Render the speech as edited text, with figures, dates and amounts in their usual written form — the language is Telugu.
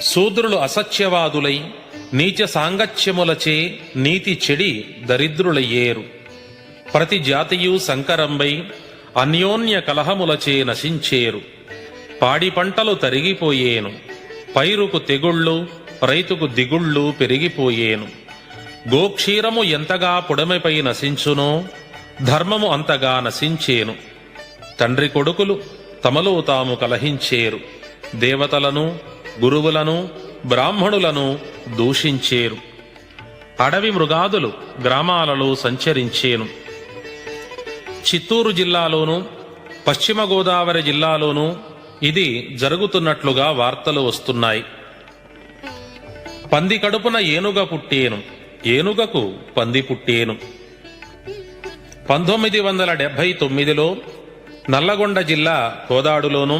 శూద్రులు అసత్యవాదులై నీచ సాంగత్యములచే నీతి చెడి దరిద్రులయ్యేరు. ప్రతి జాతియు సంకరంబై అన్యోన్య కలహములచే నశించేరు. పాడి పంటలు తరిగిపోయేను, పైరుకు తెగుళ్ళు, రైతుకు దిగుళ్ళు పెరిగిపోయేను. గోక్షీరము ఎంతగా పుడమిపై నశించునో ధర్మము అంతగా నశించేను. తండ్రి కొడుకులు తమలో తాము కలహించేరు. దేవతలను, గురువులను, బ్రాహ్మణులను దూషించేరు. అడవి మృగాదులు గ్రామాలలో సంచరించేను. చిత్తూరు జిల్లాలోను, పశ్చిమ గోదావరి జిల్లాలోనూ ఇది జరుగుతున్నట్లుగా వార్తలు వస్తున్నాయి. పంది కడుపున ఏనుగ పుట్టేను, ఏనుగకు పంది పుట్టేను. 1979లో నల్లగొండ జిల్లా కోదాడులోను,